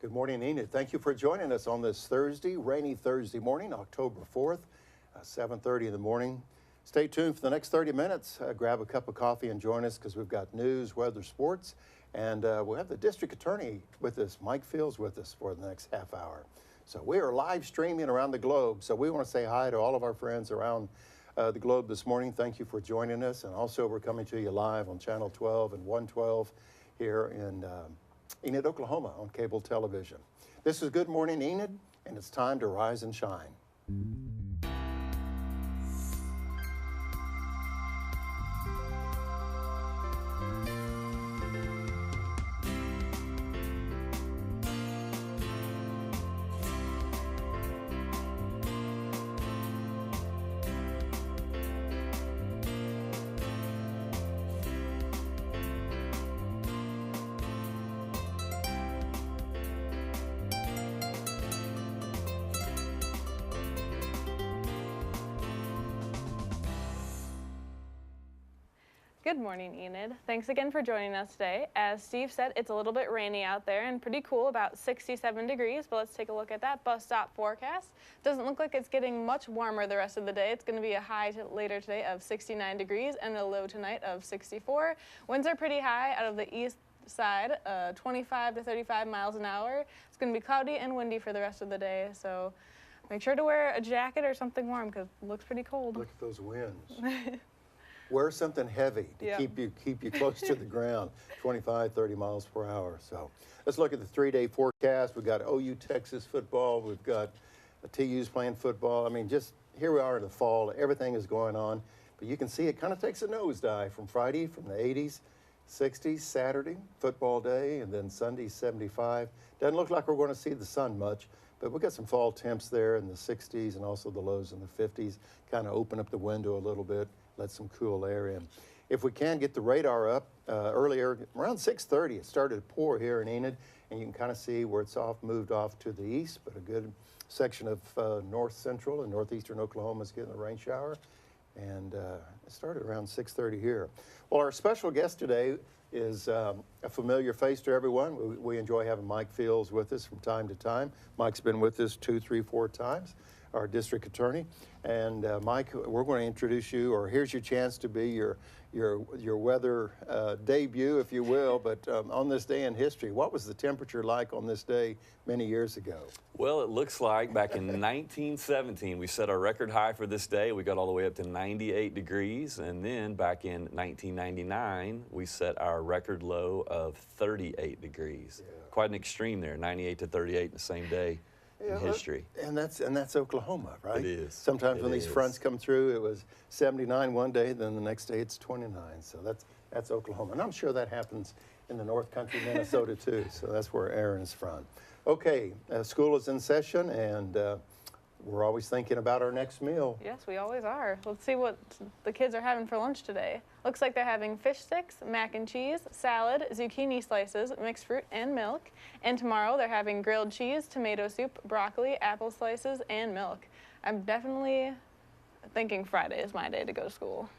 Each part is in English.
Good morning, Enid. Thank you for joining us on this Thursday, rainy Thursday morning, October 4th, 7:30 in the morning. Stay tuned for the next 30 minutes. Grab a cup of coffee and join us because we've got news, weather, sports, and we'll have the district attorney with us, Mike Fields, with us for the next half hour. So we are live streaming around the globe. So we want to say hi to all of our friends around the globe this morning. Thank you for joining us. And also we're coming to you live on Channel 12 and 112 here in Enid, Oklahoma on cable television. This is Good Morning Enid, and it's time to rise and shine. Good morning, Enid. Thanks again for joining us today. As Steve said, it's a little bit rainy out there and pretty cool, about 67 degrees, but let's take a look at that bus stop forecast. Doesn't look like it's getting much warmer the rest of the day. It's going to be a high later today of 69 degrees and a low tonight of 64. Winds are pretty high out of the east side, 25 to 35 miles an hour. It's going to be cloudy and windy for the rest of the day, so make sure to wear a jacket or something warm because it looks pretty cold. Look at those winds. Wear something heavy to keep you close to the ground, 25, 30 miles per hour. So let's look at the 3-day forecast. We've got OU Texas football. We've got the TU's playing football. I mean, just here we are in the fall. Everything is going on. But you can see it kind of takes a nosedive from Friday, from the 80s, 60s, Saturday, football day, and then Sunday, 75. Doesn't look like we're going to see the sun much, but we've got some fall temps there in the 60s and also the lows in the 50s. Kind of open up the window a little bit. Let some cool air in. If we can get the radar up earlier, around 6:30, it started to pour here in Enid, and you can kind of see where it's moved off to the east, but a good section of north central and northeastern Oklahoma is getting a rain shower, and it started around 6:30 here. Well, our special guest today is a familiar face to everyone. We enjoy having Mike Fields with us from time to time. Mike's been with us 2, 3, 4 times, our district attorney. And Mike, we're going to introduce you, or here's your chance to be your weather debut, if you will. But on this day in history, what was the temperature like on this day many years ago? Well, it looks like back in 1917, we set our record high for this day. We got all the way up to 98 degrees. And then back in 1999, we set our record low of 38 degrees. Yeah. Quite an extreme there, 98 to 38 in the same day. In history. And that's Oklahoma, right? It is. Sometimes when these fronts come through, it was 79 one day, then the next day it's 29. So that's Oklahoma. And I'm sure that happens in the North Country, Minnesota too. So that's where Aaron is from. Okay, school is in session, and we're always thinking about our next meal. Yes, we always are. Let's see what the kids are having for lunch today. Looks like they're having fish sticks, mac and cheese, salad, zucchini slices, mixed fruit, and milk. And tomorrow they're having grilled cheese, tomato soup, broccoli, apple slices, and milk. I'm definitely thinking Friday is my day to go to school.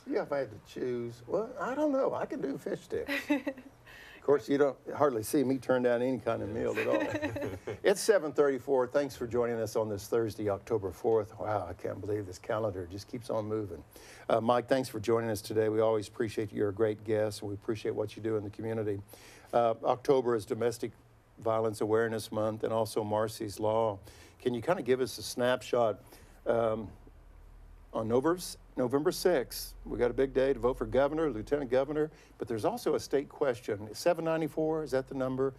Yeah, if I had to choose, well, I don't know. I could do fish sticks. Of course, you don't hardly see me turn down any kind of meal at all. It's 7:34. Thanks for joining us on this Thursday, October 4th. Wow, I can't believe this calendar just keeps on moving. Mike, thanks for joining us today. We always appreciate you. You're a great guest, and we appreciate what you do in the community. October is Domestic Violence Awareness Month and also Marsy's Law. Can you kind of give us a snapshot on November 6th, we got a big day to vote for governor, lieutenant governor, but there's also a state question. 794, is that the number?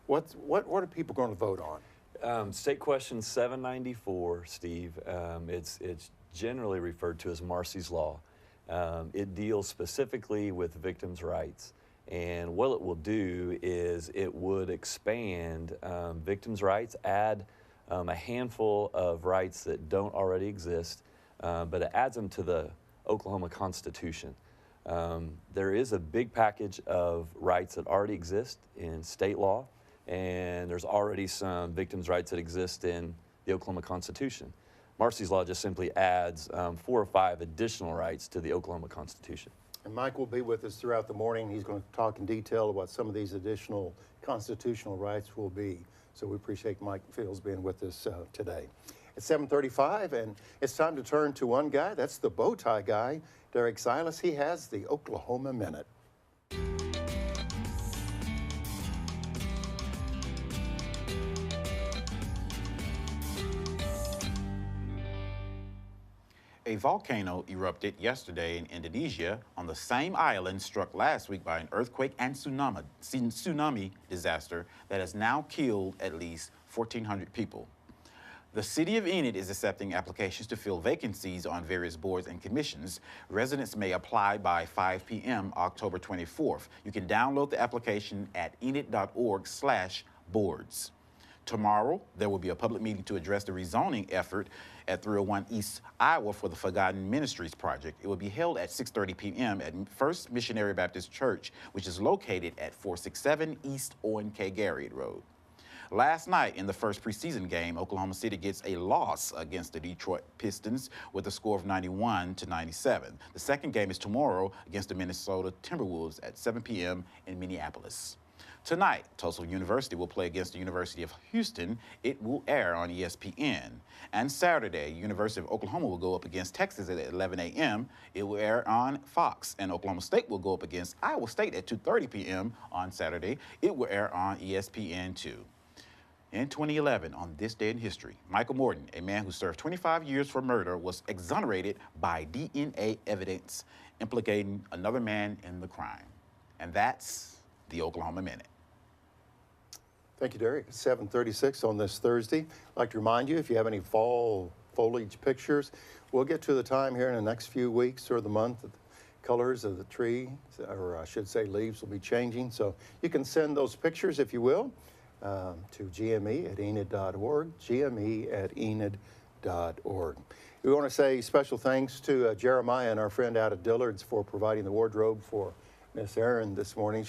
What are people going to vote on? State question 794, Steve. It's generally referred to as Marsy's Law. It deals specifically with victims' rights. And what it will do is it would expand victims' rights, add a handful of rights that don't already exist, but it adds them to the Oklahoma Constitution. There is a big package of rights that already exist in state law, and there's already some victims' rights that exist in the Oklahoma Constitution. Marsy's Law just simply adds 4 or 5 additional rights to the Oklahoma Constitution. And Mike will be with us throughout the morning. He's going to talk in detail about some of these additional constitutional rights will be. So we appreciate Mike Fields being with us today. It's 7:35, and it's time to turn to one guy. That's the bow tie guy, Derek Silas. He has the Oklahoma Minute. A volcano erupted yesterday in Indonesia on the same island struck last week by an earthquake and tsunami disaster that has now killed at least 1,400 people. The city of Enid is accepting applications to fill vacancies on various boards and commissions. Residents may apply by 5 p.m. October 24th. You can download the application at enid.org/boards. Tomorrow, there will be a public meeting to address the rezoning effort at 301 East Iowa for the Forgotten Ministries Project. It will be held at 6:30 p.m. at First Missionary Baptist Church, which is located at 467 East Owen K. Garriott Road. Last night in the first preseason game, Oklahoma City gets a loss against the Detroit Pistons with a score of 91-97. The second game is tomorrow against the Minnesota Timberwolves at 7 p.m. in Minneapolis. Tonight, Tulsa University will play against the University of Houston. It will air on ESPN. And Saturday, University of Oklahoma will go up against Texas at 11 a.m. It will air on Fox. And Oklahoma State will go up against Iowa State at 2:30 p.m. on Saturday. It will air on ESPN2. In 2011, on this day in history, Michael Morton, a man who served 25 years for murder, was exonerated by DNA evidence implicating another man in the crime. And that's the Oklahoma Minute. Thank you, Derek. It's 7:36 on this Thursday. I'd like to remind you, if you have any fall foliage pictures, we'll get to the time here in the next few weeks or the month. The colors of the tree, or I should say leaves, will be changing. So you can send those pictures, if you will, to gme@enid.org, gme@enid.org. We want to say special thanks to Jeremiah and our friend out at Dillard's for providing the wardrobe for Miss Erin this morning.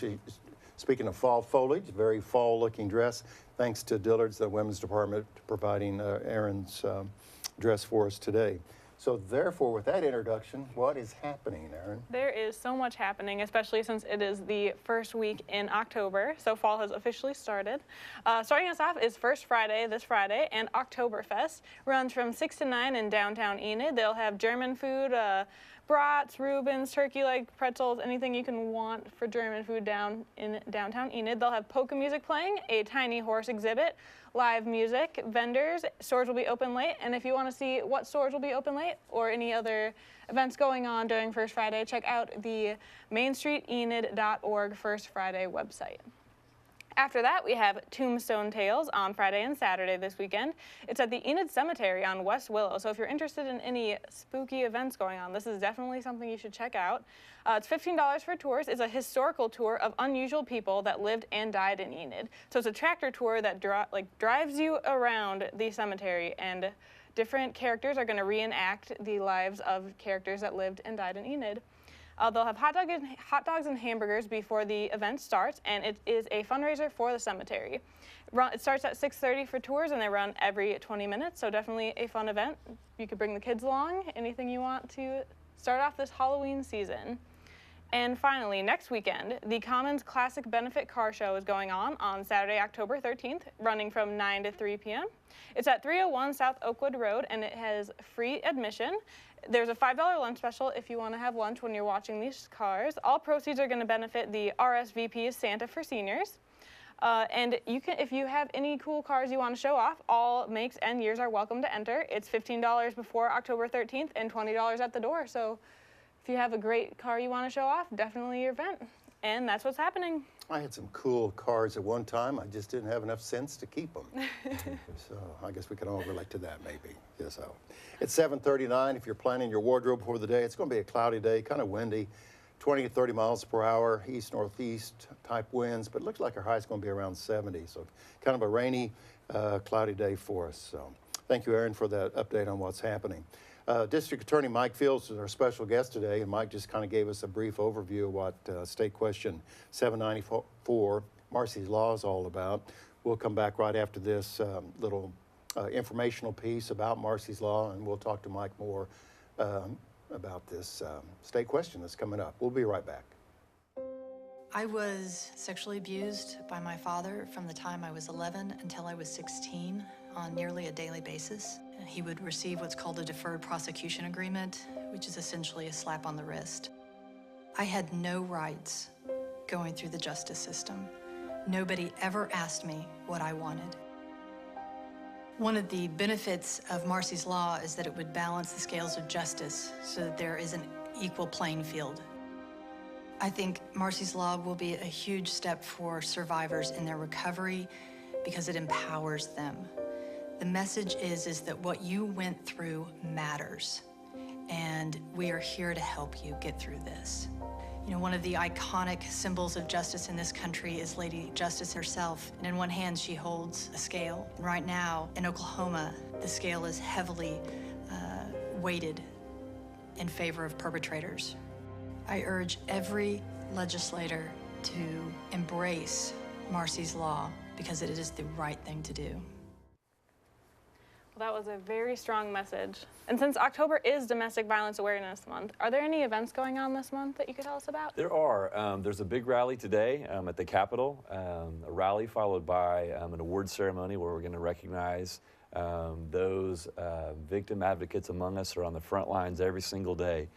Speaking of fall foliage, very fall-looking dress. Thanks to Dillard's, the women's department, providing Erin's dress for us today. So therefore, with that introduction, what is happening, Erin? There is so much happening, especially since it is the first week in October, so fall has officially started. Starting us off is First Friday, this Friday, and Oktoberfest runs from 6 to 9 in downtown Enid. They'll have German food, brats, Reubens, turkey leg, pretzels, anything you can want for German food down in downtown Enid. They'll have polka music playing, a tiny horse exhibit, live music, vendors, stores will be open late, and if you want to see what stores will be open late or any other events going on during First Friday, check out the mainstreetenid.org First Friday website. After that, we have Tombstone Tales on Friday and Saturday this weekend. It's at the Enid Cemetery on West Willow, so if you're interested in any spooky events going on, this is definitely something you should check out. It's $15 for tours. It's a historical tour of unusual people that lived and died in Enid. So it's a tractor tour that drives you around the cemetery, and different characters are going to reenact the lives of characters that lived and died in Enid. They'll have hot dogs and hamburgers before the event starts, and it is a fundraiser for the cemetery. It starts at 6:30 for tours, and they run every 20 minutes, so definitely a fun event. You could bring the kids along, anything you want to start off this Halloween season. And finally, next weekend, the Commons Classic Benefit Car Show is going on Saturday, October 13th, running from 9 to 3 p.m. It's at 301 South Oakwood Road, and it has free admission. There's a $5 lunch special if you want to have lunch when you're watching these cars. All proceeds are going to benefit the RSVP Santa for Seniors. And you can, if you have any cool cars you want to show off, all makes and years are welcome to enter. It's $15 before October 13th and $20 at the door. So if you have a great car you want to show off, definitely your event. And that's what's happening. I had some cool cars at one time. I just didn't have enough sense to keep them. So I guess we can all relate to that, maybe. Yeah, so it's 7:39. If you're planning your wardrobe for the day, it's going to be a cloudy day, kind of windy, 20 to 30 miles per hour, east-northeast type winds, but it looks like our high is going to be around 70. So kind of a rainy, cloudy day for us. So thank you, Erin, for that update on what's happening. District Attorney Mike Fields is our special guest today, and Mike just kind of gave us a brief overview of what State Question 794, Marsy's Law, is all about. We'll come back right after this little informational piece about Marsy's Law, and we'll talk to Mike more about this state question that's coming up. We'll be right back. I was sexually abused by my father from the time I was 11 until I was 16 on nearly a daily basis. He would receive what's called a deferred prosecution agreement, which is essentially a slap on the wrist. I had no rights going through the justice system. Nobody ever asked me what I wanted. One of the benefits of Marsy's Law is that it would balance the scales of justice so that there is an equal playing field. I think Marsy's Law will be a huge step for survivors in their recovery because it empowers them. The message is that what you went through matters, and we are here to help you get through this. You know, one of the iconic symbols of justice in this country is Lady Justice herself. And in one hand, she holds a scale. And right now, in Oklahoma, the scale is heavily weighted in favor of perpetrators. I urge every legislator to embrace Marsy's Law because it is the right thing to do. Well, that was a very strong message. And since October is Domestic Violence Awareness Month, are there any events going on this month that you could tell us about? There are. There's a big rally today at the Capitol, a rally followed by an award ceremony where we're going to recognize those victim advocates among us who are on the front lines every single day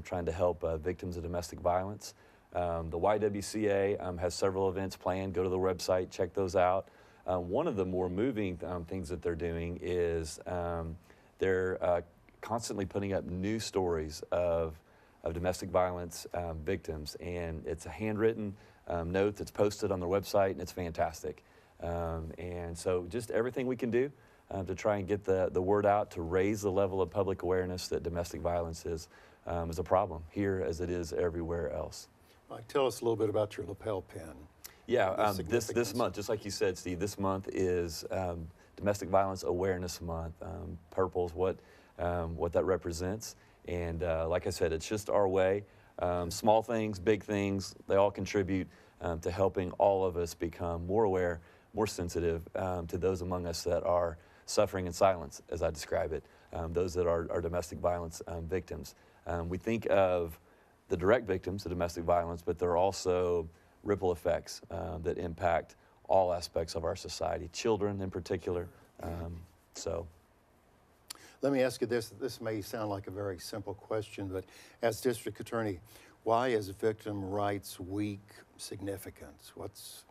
trying to help victims of domestic violence. The YWCA has several events planned. Go to the website, check those out. One of the more moving things that they're doing is they're constantly putting up new stories of domestic violence victims, and it's a handwritten note that's posted on their website, and it's fantastic. And so just everything we can do to try and get the word out to raise the level of public awareness that domestic violence is a problem here as it is everywhere else. Mike, tell us a little bit about your lapel pin. Yeah, this month, just like you said, Steve, this month is Domestic Violence Awareness Month. Purple's what that represents. And like I said, it's just our way. Small things, big things, they all contribute to helping all of us become more aware, more sensitive to those among us that are suffering in silence, as I describe it, those that are domestic violence victims. We think of the direct victims of domestic violence, but there are also ripple effects that impact all aspects of our society, children in particular. Let me ask you this. This may sound like a very simple question, but as district attorney, why is Victim Rights Week significant? What's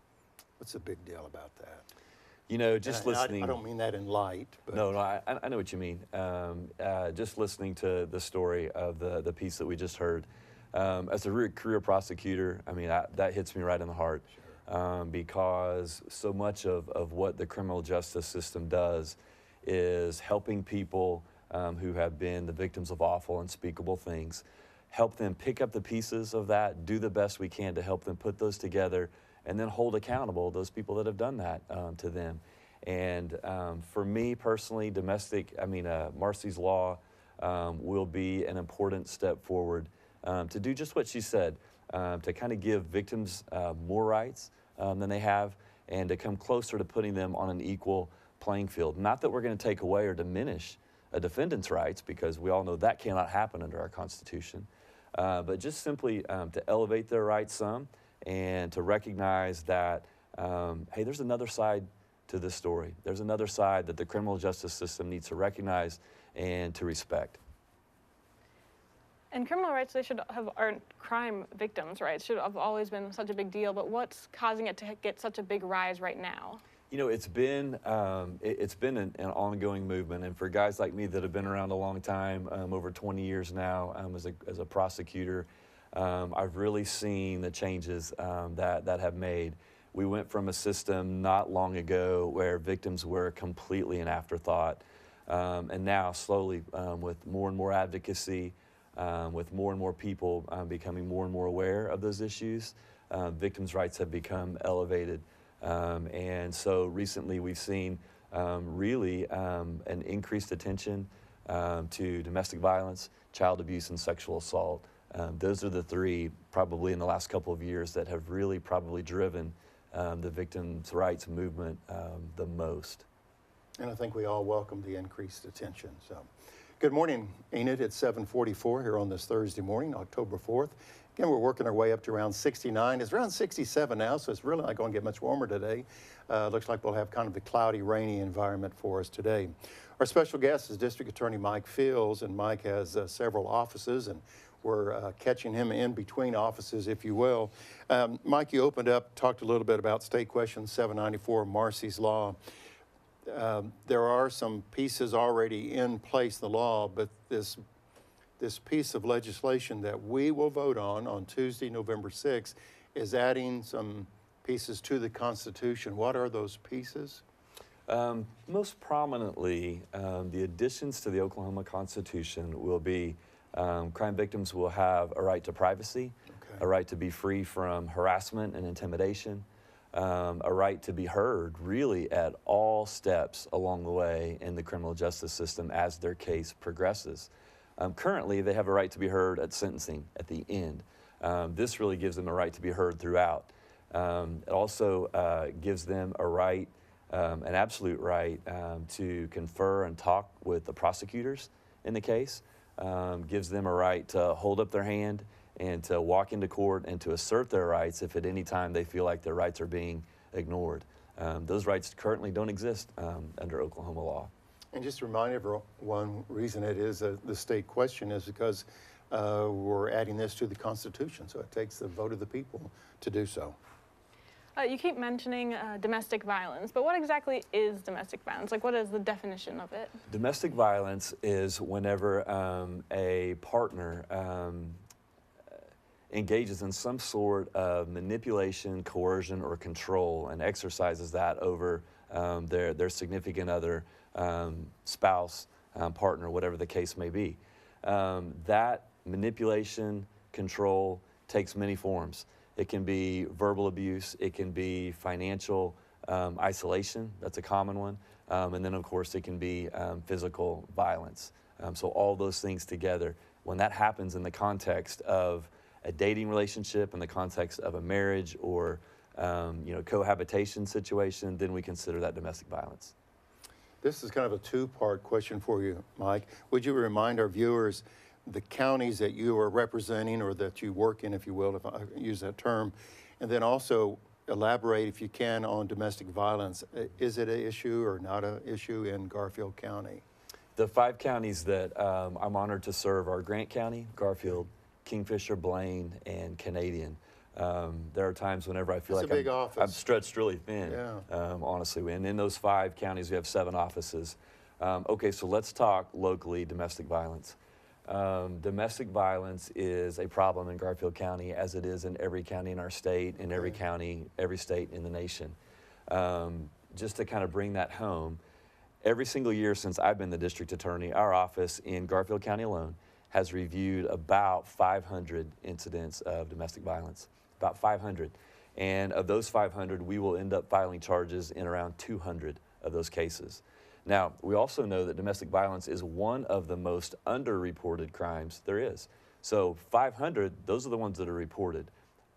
the big deal about that? You know, just listening. I don't mean that in light. But. No, I know what you mean. Just listening to the story of the piece that we just heard. As a career prosecutor, I mean, that hits me right in the heart. Sure. Because so much of what the criminal justice system does is helping people who have been the victims of awful, unspeakable things, help them pick up the pieces of that, do the best we can to help them put those together, and then hold accountable those people that have done that to them. And for me personally, Marsy's Law will be an important step forward to do just what she said, to kind of give victims more rights than they have, and to come closer to putting them on an equal playing field. Not that we're going to take away or diminish a defendant's rights, because we all know that cannot happen under our Constitution, but just simply to elevate their rights some, and to recognize that, hey, there's another side to this story. There's another side that the criminal justice system needs to recognize and to respect. And criminal rights, or crime victims' rights should have always been such a big deal, but what's causing it to get such a big rise right now? You know, it's been an ongoing movement, and for guys like me that have been around a long time, over 20 years now, as a prosecutor, I've really seen the changes that have made. We went from a system not long ago where victims were completely an afterthought, and now slowly, with more and more advocacy, with more and more people becoming more and more aware of those issues, victims' rights have become elevated. And so recently we've seen really an increased attention to domestic violence, child abuse, and sexual assault. Those are the three probably in the last couple of years that have really probably driven the victims' rights movement the most. And I think we all welcome the increased attention. So, Good morning, Enid. It's 7:44 here on this Thursday morning, October 4th. Again, we're working our way up to around 69. It's around 67 now, so it's really not going to get much warmer today. Looks like we'll have kind of the cloudy, rainy environment for us today. Our special guest is District Attorney Mike Fields, and Mike has several offices, and we're catching him in between offices, if you will. Mike, you opened up, talked a little bit about State Question 794, Marsy's Law. There are some pieces already in place, the law, but this piece of legislation that we will vote on Tuesday, November 6th, is adding some pieces to the Constitution. What are those pieces? Most prominently, the additions to the Oklahoma Constitution will be crime victims will have a right to privacy, a right to be free from harassment and intimidation, a right to be heard really at all steps along the way in the criminal justice system as their case progresses. Currently, they have a right to be heard at sentencing at the end. This really gives them a right to be heard throughout. It also gives them a right, an absolute right to confer and talk with the prosecutors in the case, gives them a right to hold up their hand and to walk into court and to assert their rights if at any time they feel like their rights are being ignored. Those rights currently don't exist under Oklahoma law. And just to remind everyone, reason it is the state question is because we're adding this to the Constitution, so it takes the vote of the people to do so. You keep mentioning domestic violence, but what exactly is domestic violence? Like, what is the definition of it? Domestic violence is whenever a partner engages in some sort of manipulation, coercion, or control and exercises that over their significant other, spouse, partner, whatever the case may be. That manipulation, control takes many forms. It can be verbal abuse, it can be financial isolation, that's a common one, and then of course it can be physical violence. So all those things together, when that happens in the context of a dating relationship, in the context of a marriage or cohabitation situation, then we consider that domestic violence. This is kind of a two-part question for you, Mike. Would you remind our viewers the counties that you are representing or that you work in, if you will, if I use that term, and then also elaborate, if you can, on domestic violence. Is it an issue or not an issue in Garfield County? The 5 counties that I'm honored to serve are Grant County, Garfield, Kingfisher, Blaine, and Canadian. There are times whenever I feel like I'm stretched really thin, honestly. And in those 5 counties, we have 7 offices. Okay, so let's talk locally domestic violence. Domestic violence is a problem in Garfield County, as it is in every county in our state, in every county, every state in the nation. Just to kind of bring that home, every single year since I've been the district attorney, our office in Garfield County alone has reviewed about 500 incidents of domestic violence, about 500. And of those 500, we will end up filing charges in around 200 of those cases. Now, we also know that domestic violence is one of the most underreported crimes there is. So 500, those are the ones that are reported.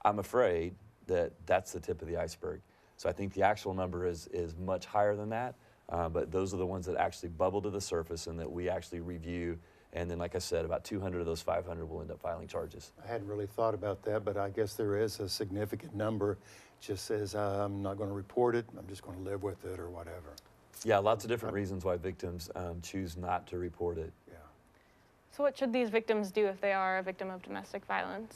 I'm afraid that that's the tip of the iceberg. So I think the actual number is much higher than that, but those are the ones that actually bubble to the surface and that we actually review. And then, like I said, about 200 of those 500 will end up filing charges. I hadn't really thought about that, but I guess there is a significant number. Just says, I'm not going to report it, I'm just going to live with it or whatever. Yeah, lots of different reasons why victims choose not to report it. Yeah. So what should these victims do if they are a victim of domestic violence?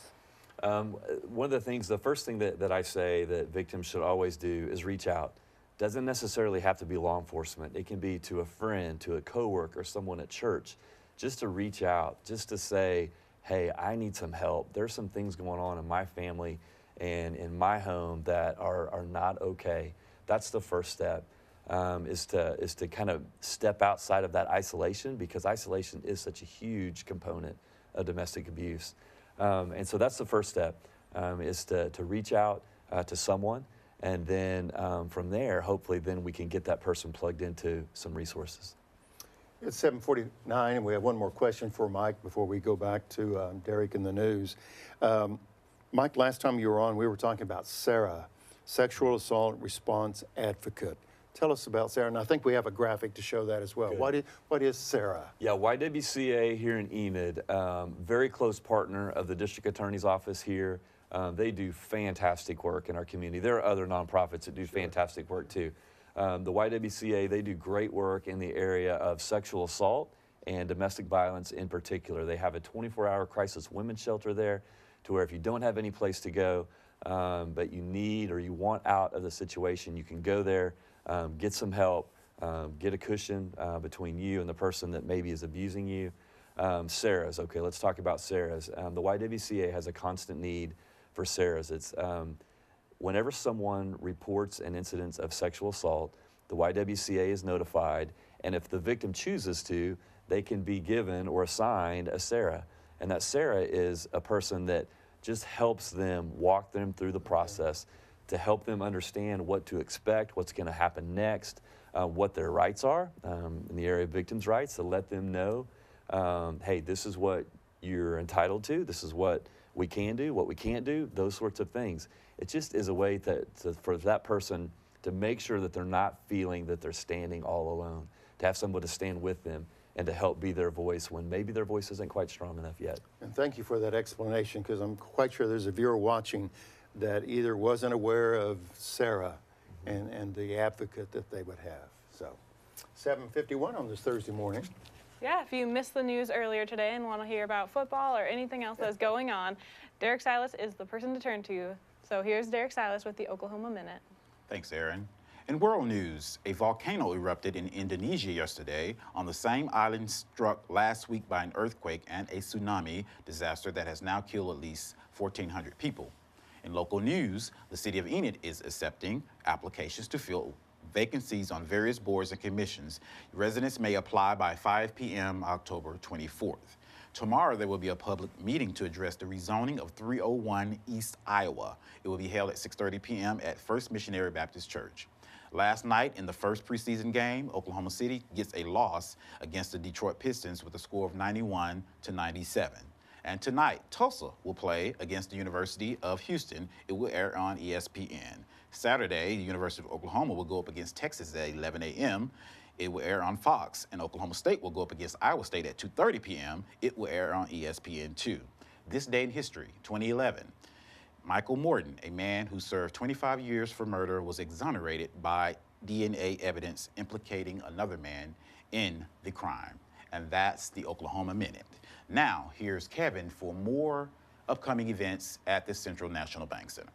One of the things, the first thing that I say that victims should always do is reach out. Doesn't necessarily have to be law enforcement. It can be to a friend, to a coworker, someone at church. Just to reach out, just to say, hey, I need some help. There's some things going on in my family and in my home that are not okay. That's the first step, is to kind of step outside of that isolation, because isolation is such a huge component of domestic abuse. And so that's the first step, is to reach out to someone, and then from there, hopefully then we can get that person plugged into some resources. It's 7:49, and we have one more question for Mike before we go back to Derek in the news. Mike, last time you were on, we were talking about Sarah, Sexual Assault Response Advocate. Tell us about Sarah, and I think we have a graphic to show that as well. What is Sarah? Yeah, YWCA here in Enid, very close partner of the District Attorney's Office here. They do fantastic work in our community. There are other nonprofits that do fantastic work too. The YWCA, they do great work in the area of sexual assault and domestic violence in particular. They have a 24-hour crisis women's shelter there to where if you don't have any place to go, but you need or you want out of the situation, you can go there, get some help, get a cushion between you and the person that maybe is abusing you. Sarah's, okay, let's talk about Sarah's. The YWCA has a constant need for Sarah's. It's whenever someone reports an incident of sexual assault, the YWCA is notified, and if the victim chooses to, they can be given or assigned a Sarah. And that Sarah is a person that just helps them walk them through the process to help them understand what to expect, what's going to happen next, what their rights are in the area of victims' rights, to let them know, hey, this is what you're entitled to, this is what we can do, what we can't do, those sorts of things. It just is a way for that person to make sure that they're not feeling that they're standing all alone, to have someone to stand with them and to help be their voice when maybe their voice isn't quite strong enough yet. And thank you for that explanation, because I'm quite sure there's a viewer watching that either wasn't aware of Sarah and the advocate that they would have. So 7:51 on this Thursday morning. Yeah, if you missed the news earlier today and want to hear about football or anything else that's going on, Derek Silas is the person to turn to. So here's Derek Silas with the Oklahoma Minute. Thanks, Aaron. In world news, a volcano erupted in Indonesia yesterday on the same island struck last week by an earthquake and a tsunami disaster that has now killed at least 1,400 people. In local news, the city of Enid is accepting applications to fill vacancies on various boards and commissions. Residents may apply by 5 p.m. October 24th. Tomorrow, there will be a public meeting to address the rezoning of 301 East Iowa. It will be held at 6:30 p.m. at First Missionary Baptist Church. Last night, in the first preseason game, Oklahoma City gets a loss against the Detroit Pistons with a score of 91-97. And tonight, Tulsa will play against the University of Houston. It will air on ESPN. Saturday, the University of Oklahoma will go up against Texas at 11 a.m. It will air on Fox. And Oklahoma State will go up against Iowa State at 2:30 p.m. It will air on ESPN2. This day in history, 2011. Michael Morton, a man who served 25 years for murder, was exonerated by DNA evidence implicating another man in the crime. And that's the Oklahoma Minute. Now, here's Kevin for more upcoming events at the Central National Bank Center.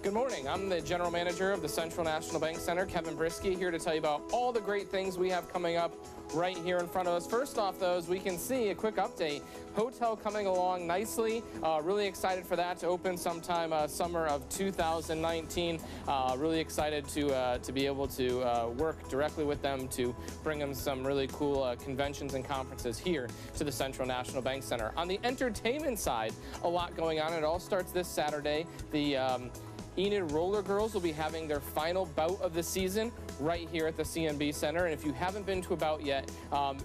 Good morning. I'm the general manager of the Central National Bank Center, Kevin Brisky, here to tell you about all the great things we have coming up right here in front of us. First off, though, as we can see, a quick update. Hotel coming along nicely. Really excited for that to open sometime summer of 2019. Really excited to be able to work directly with them to bring them some really cool conventions and conferences here to the Central National Bank Center. On the entertainment side, a lot going on. It all starts this Saturday. The Enid Roller Girls will be having their final bout of the season right here at the CNB Center. And if you haven't been to a bout yet,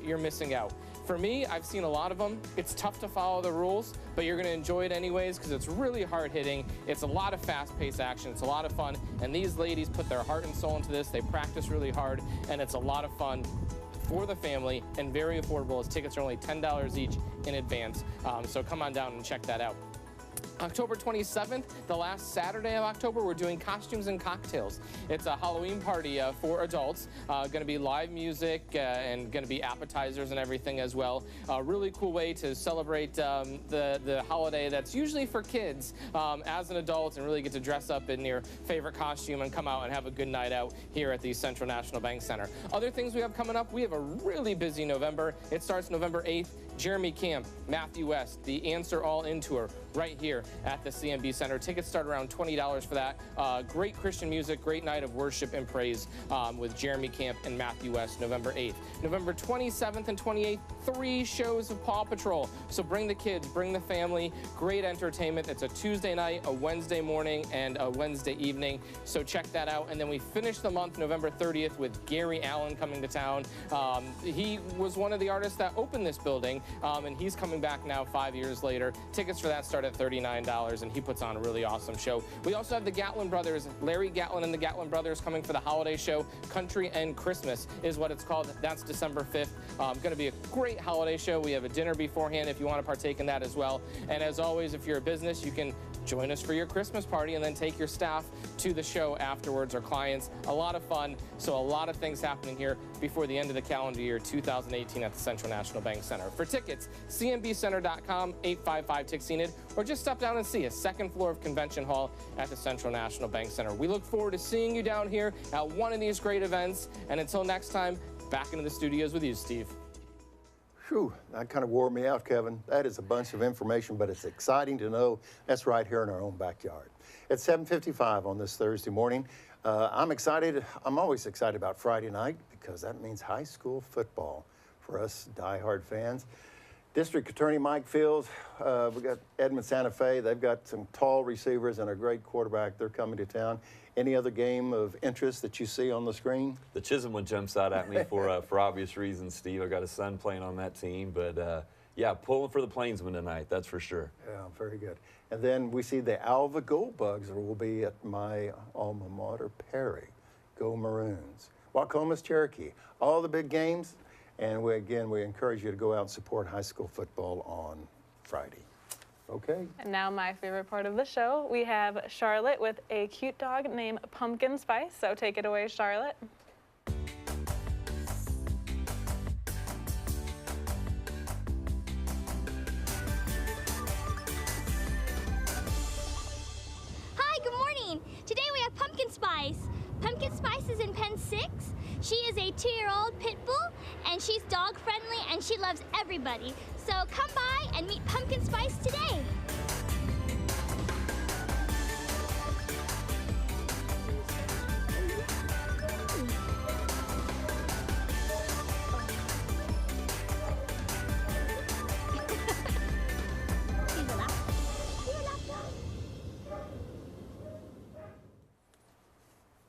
you're missing out. For me, I've seen a lot of them. It's tough to follow the rules, but you're going to enjoy it anyways because it's really hard-hitting. It's a lot of fast-paced action. It's a lot of fun. And these ladies put their heart and soul into this. They practice really hard, and it's a lot of fun for the family and very affordable as tickets are only $10 each in advance. So come on down and check that out. October 27th, the last Saturday of October, we're doing Costumes and Cocktails. It's a Halloween party for adults. Going to be live music and going to be appetizers and everything as well. A really cool way to celebrate the holiday that's usually for kids as an adult and really get to dress up in your favorite costume and come out and have a good night out here at the Central National Bank Center. Other things we have coming up, we have a really busy November. It starts November 8th. Jeremy Camp, Matthew West, the Answer All In Tour right here here at the CMB Center. Tickets start around $20 for that. Great Christian music, great night of worship and praise with Jeremy Camp and Matthew West, November 8th. November 27th and 28th, 3 shows of Paw Patrol. So bring the kids, bring the family, great entertainment. It's a Tuesday night, a Wednesday morning, and a Wednesday evening. So check that out. And then we finish the month, November 30th, with Gary Allen coming to town. He was one of the artists that opened this building, and he's coming back now 5 years later. Tickets for that start at $39, and he puts on a really awesome show. We also have the Gatlin brothers, Larry Gatlin and the Gatlin brothers, coming for the holiday show. Country and Christmas is what it's called. That's December 5th. Going to be a great holiday show. We have a dinner beforehand if you want to partake in that as well. And as always, if you're a business, you can join us for your Christmas party and then take your staff to the show afterwards, or clients. A lot of fun. So a lot of things happening here before the end of the calendar year 2018 at the Central National Bank Center. For tickets, cmbcenter.com, 855-TICS-ENID, or just stop down and see us, 2nd floor of Convention Hall at the Central National Bank Center. We look forward to seeing you down here at one of these great events. And until next time, back into the studios with you, Steve. Whew, that kind of wore me out, Kevin. That is a bunch of information, but it's exciting to know that's right here in our own backyard. It's 7:55 on this Thursday morning. I'm excited. I'm always excited about Friday night because that means high school football for us diehard fans. District Attorney Mike Fields, we got Edmond Santa Fe. They've got some tall receivers and a great quarterback. They're coming to town. Any other game of interest that you see on the screen? The Chisholm one jumps out at me for obvious reasons, Steve. I got a son playing on that team, but yeah, pulling for the Plainsmen tonight, that's for sure. Yeah, very good. And then we see the Alva Goldbugs will be at my alma mater, Perry. Go Maroons. Wacomas, Cherokee. All the big games. And we encourage you to go out and support high school football on Friday. Okay. And now my favorite part of the show, we have Charlotte with a cute dog named Pumpkin Spice. So take it away, Charlotte. Hi, good morning. Today we have Pumpkin Spice. Pumpkin Spice is in pen 6. She is a 2-year-old pit bull, and she's dog friendly, and she loves everybody. So come by and meet Pumpkin Spice today.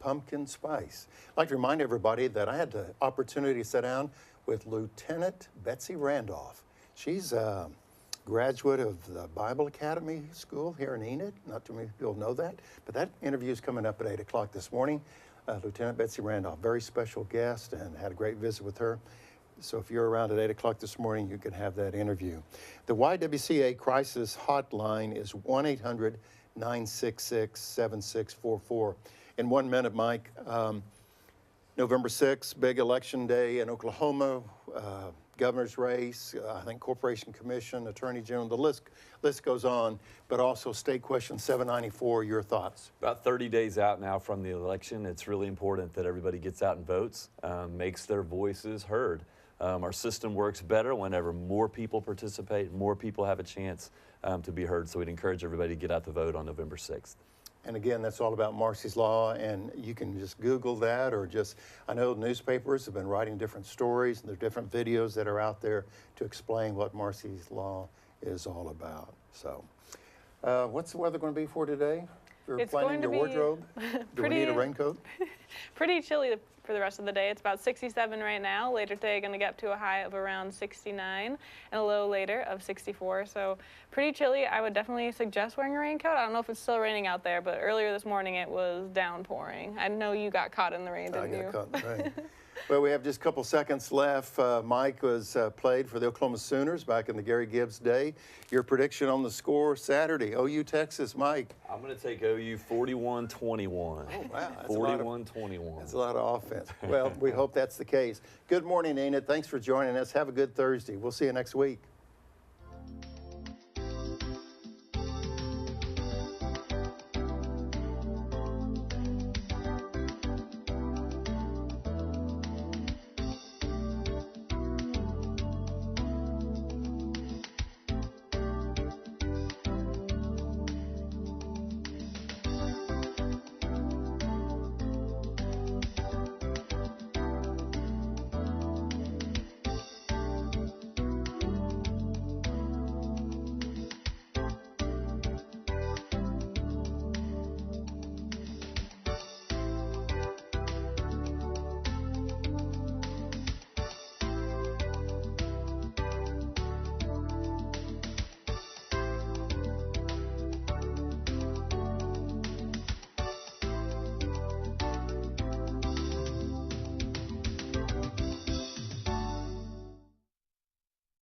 Pumpkin Spice. I'd like to remind everybody that I had the opportunity to sit down with Lieutenant Betsy Randolph. She's a graduate of the Bible Academy School here in Enid. Not too many people know that, but that interview is coming up at 8 o'clock this morning. Lieutenant Betsy Randolph, very special guest, and had a great visit with her. So if you're around at 8 o'clock this morning, you can have that interview. The YWCA crisis hotline is 1-800-966-7644. In 1 minute, Mike, November 6th, big election day in Oklahoma, governor's race, I think Corporation Commission, Attorney General, the list goes on, but also State Question 794, your thoughts? About 30 days out now from the election, it's really important that everybody gets out and votes, makes their voices heard. Our system works better whenever more people participate, more people have a chance to be heard, so we'd encourage everybody to get out to vote on November 6th. And again, that's all about Marsy's Law, and you can just Google that, or just, I know newspapers have been writing different stories, and there are different videos that are out there to explain what Marsy's Law is all about. So, what's the weather going to be for today? If you're planning your wardrobe, do we need a raincoat? Pretty chilly for the rest of the day. It's about 67 right now. Later today, going to get up to a high of around 69 and a low later of 64. So pretty chilly. I would definitely suggest wearing a raincoat. I don't know if it's still raining out there, but earlier this morning it was downpouring. I know you got caught in the rain, didn't you? I got caught in the rain. Well, we have just a couple seconds left. Mike was played for the Oklahoma Sooners back in the Gary Gibbs day. Your prediction on the score Saturday, OU Texas, Mike? I'm going to take OU 41-21. Oh, wow. 41-21. That's a lot of offense. Well, we hope that's the case. Good morning, Enid. Thanks for joining us. Have a good Thursday. We'll see you next week.